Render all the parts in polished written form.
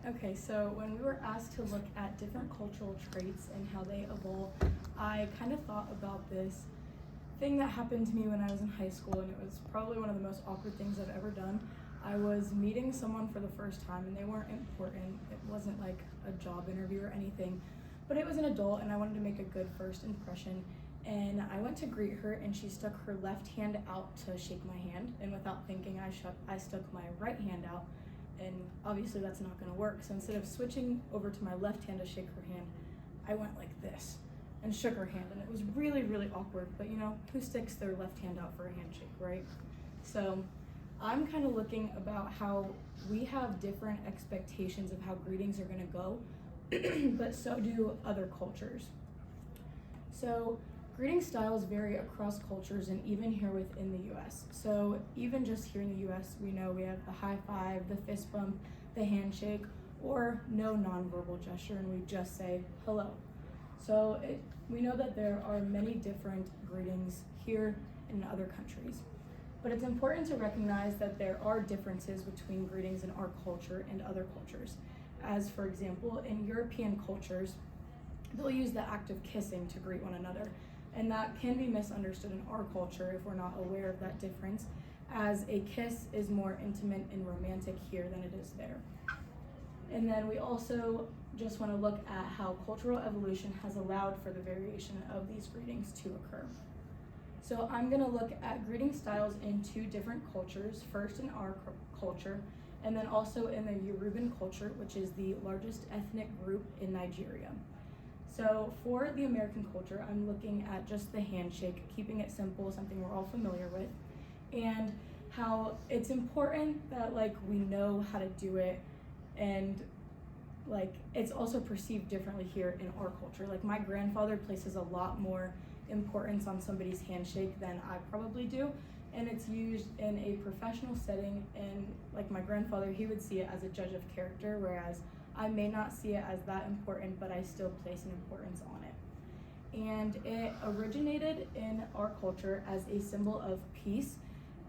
Okay, so when we were asked to look at different cultural traits and how they evolve, I kind of thought about this thing that happened to me when I was in high school, and it was probably one of the most awkward things I've ever done. I was meeting someone for the first time, and they weren't important. It wasn't like a job interview or anything, but it was an adult, and I wanted to make a good first impression. And I went to greet her, and she stuck her left hand out to shake my hand, and without thinking, I stuck my right hand out, and obviously that's not going to work. So instead of switching over to my left hand to shake her hand, I went like this and shook her hand, and it was really, really awkward. But you know, who sticks their left hand out for a handshake, right? So I'm kind of looking about how we have different expectations of how greetings are going to go, but so do other cultures. So greeting styles vary across cultures and even here within the US. So even just here in the US, we know we have the high five, the fist bump, the handshake, or no nonverbal gesture, and we just say hello. So we know that there are many different greetings here and in other countries. But it's important to recognize that there are differences between greetings in our culture and other cultures. As for example, in European cultures, they'll use the act of kissing to greet one another. And that can be misunderstood in our culture if we're not aware of that difference, as a kiss is more intimate and romantic here than it is there. And then we also just want to look at how cultural evolution has allowed for the variation of these greetings to occur. So I'm going to look at greeting styles in two different cultures, first in our culture, and then also in the Yoruban culture, which is the largest ethnic group in Nigeria. So for the American culture, I'm looking at just the handshake, keeping it simple, something we're all familiar with, and how it's important that we know how to do it, and it's also perceived differently here in our culture. Like my grandfather places a lot more importance on somebody's handshake than I probably do, and it's used in a professional setting, and like my grandfather, he would see it as a judge of character, whereas I may not see it as that important, but I still place an importance on it. And it originated in our culture as a symbol of peace,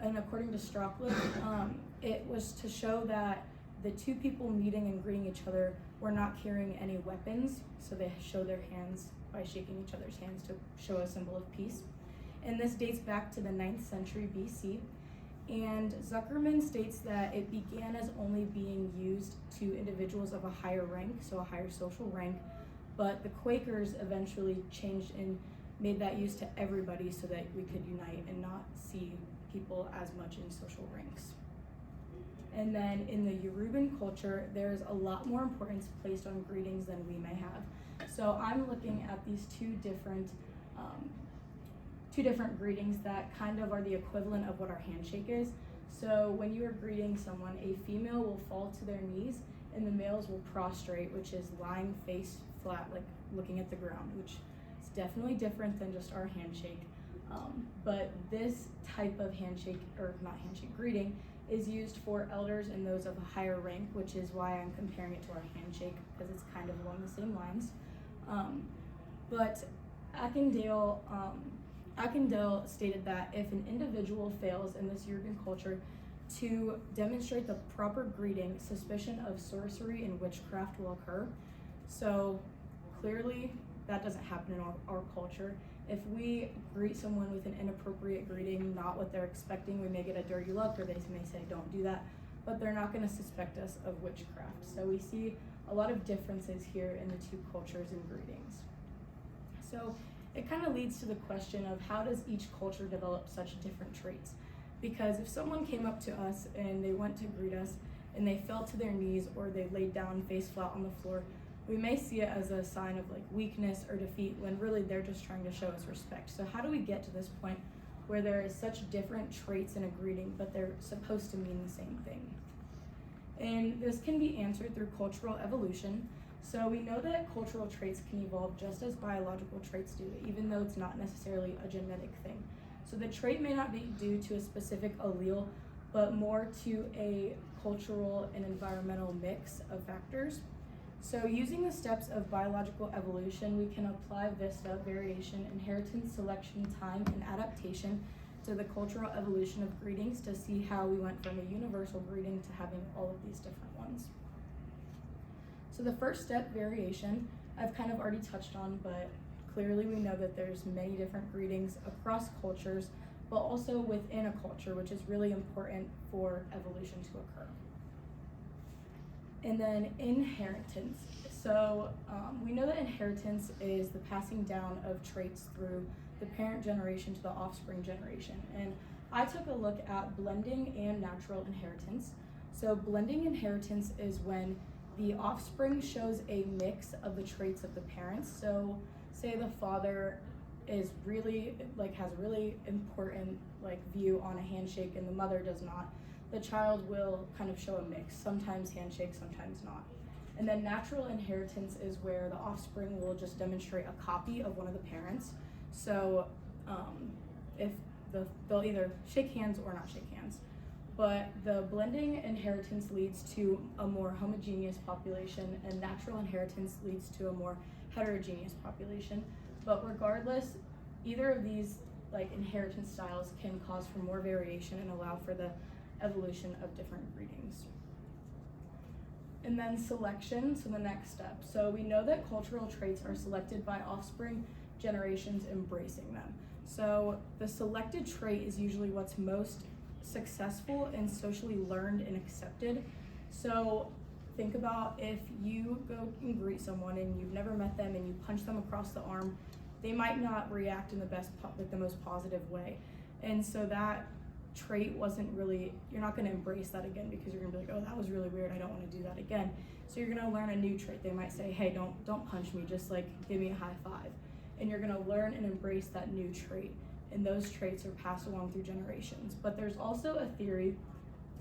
and according to Strawcliffe, it was to show that the two people meeting and greeting each other were not carrying any weapons, so they show their hands by shaking each other's hands to show a symbol of peace. And this dates back to the 9th century BC. And Zuckerman states that it began as only being used to individuals of a higher rank, so a higher social rank, but the Quakers eventually changed and made that use to everybody so that we could unite and not see people as much in social ranks. And then in the Yoruban culture, there's a lot more importance placed on greetings than we may have. So I'm looking at these two different greetings that kind of are the equivalent of what our handshake is. So when you are greeting someone, a female will fall to their knees and the males will prostrate, which is lying face flat, like looking at the ground, which is definitely different than just our handshake. But this type of handshake, or not handshake, greeting, is used for elders and those of a higher rank, which is why I'm comparing it to our handshake, because it's kind of along the same lines. But Akindale stated that if an individual fails in this Yoruban culture to demonstrate the proper greeting, suspicion of sorcery and witchcraft will occur. So clearly that doesn't happen in our culture. If we greet someone with an inappropriate greeting, not what they're expecting, we may get a dirty look, or they may say don't do that, but they're not going to suspect us of witchcraft. So we see a lot of differences here in the two cultures and greetings. So it kind of leads to the question of how does each culture develop such different traits? Because if someone came up to us and they went to greet us and they fell to their knees or they laid down face flat on the floor, we may see it as a sign of weakness or defeat, when really they're just trying to show us respect. So how do we get to this point where there is such different traits in a greeting, but they're supposed to mean the same thing? And this can be answered through cultural evolution. So we know that cultural traits can evolve just as biological traits do, even though it's not necessarily a genetic thing. So the trait may not be due to a specific allele, but more to a cultural and environmental mix of factors. So using the steps of biological evolution, we can apply VISTA, variation, inheritance, selection, time, and adaptation, to the cultural evolution of greetings to see how we went from a universal greeting to having all of these different ones. So the first step, variation, I've kind of already touched on, but clearly we know that there's many different greetings across cultures, but also within a culture, which is really important for evolution to occur. And then inheritance. So we know that inheritance is the passing down of traits through the parent generation to the offspring generation. And I took a look at blending and natural inheritance. So blending inheritance is when the offspring shows a mix of the traits of the parents. So say the father is really has a really important view on a handshake and the mother does not. The child will kind of show a mix, sometimes handshake, sometimes not. And then natural inheritance is where the offspring will just demonstrate a copy of one of the parents. So if they'll either shake hands or not shake hands. But the blending inheritance leads to a more homogeneous population, and natural inheritance leads to a more heterogeneous population. But regardless, either of these inheritance styles can cause for more variation and allow for the evolution of different breedings. And then selection, so the next step. So we know that cultural traits are selected by offspring generations embracing them. So the selected trait is usually what's most successful and socially learned and accepted. So think about if you go and greet someone and you've never met them and you punch them across the arm, they might not react in the most positive way. And so that trait wasn't really, you're not going to embrace that again because you're going to be like, oh, that was really weird, I don't want to do that again. So you're going to learn a new trait. They might say, hey, don't punch me, just give me a high five. And you're going to learn and embrace that new trait. And those traits are passed along through generations. But there's also a theory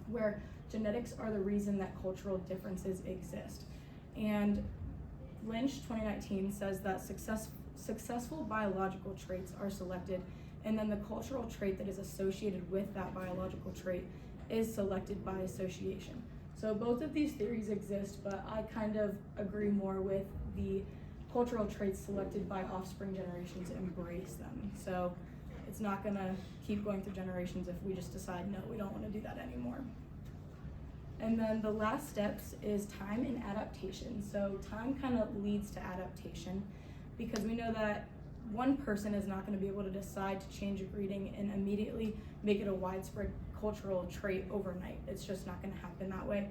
where genetics are the reason that cultural differences exist. And Lynch 2019 says that successful biological traits are selected, and then the cultural trait that is associated with that biological trait is selected by association. So both of these theories exist, but I kind of agree more with the cultural traits selected by offspring generations embrace them. So it's not gonna keep going through generations if we just decide, no, we don't wanna do that anymore. And then the last steps is time and adaptation. So time kind of leads to adaptation because we know that one person is not gonna be able to decide to change a greeting and immediately make it a widespread cultural trait overnight. It's just not gonna happen that way.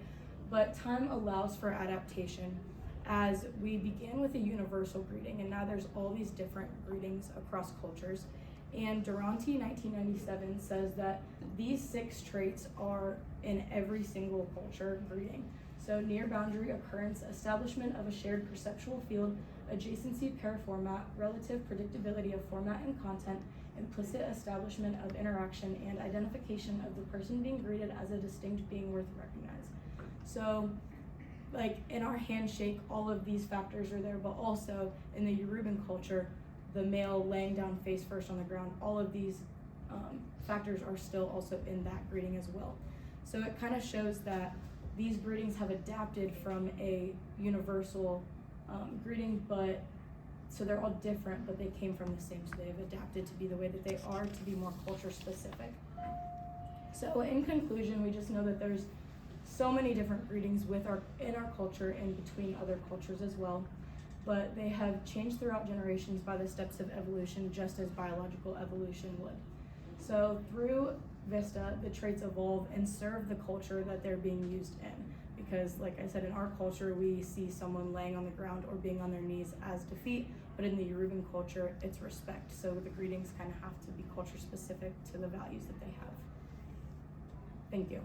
But time allows for adaptation as we begin with a universal greeting, and now there's all these different greetings across cultures. And Durante 1997 says that these 6 traits are in every single culture greeting. So near boundary occurrence, establishment of a shared perceptual field, adjacency pair format, relative predictability of format and content, implicit establishment of interaction, and identification of the person being greeted as a distinct being worth recognized. So in our handshake, all of these factors are there, but also in the Yoruban culture, the male laying down face first on the ground, all of these factors are still also in that greeting as well. So it kind of shows that these greetings have adapted from a universal greeting, but so they're all different, but they came from the same, so they've adapted to be the way that they are, to be more culture specific. So in conclusion, we just know that there's so many different greetings in our culture and between other cultures as well, but they have changed throughout generations by the steps of evolution, just as biological evolution would. So through Vista, the traits evolve and serve the culture that they're being used in. Because like I said, in our culture, we see someone laying on the ground or being on their knees as defeat, but in the Yoruban culture, it's respect. So the greetings kind of have to be culture specific to the values that they have. Thank you.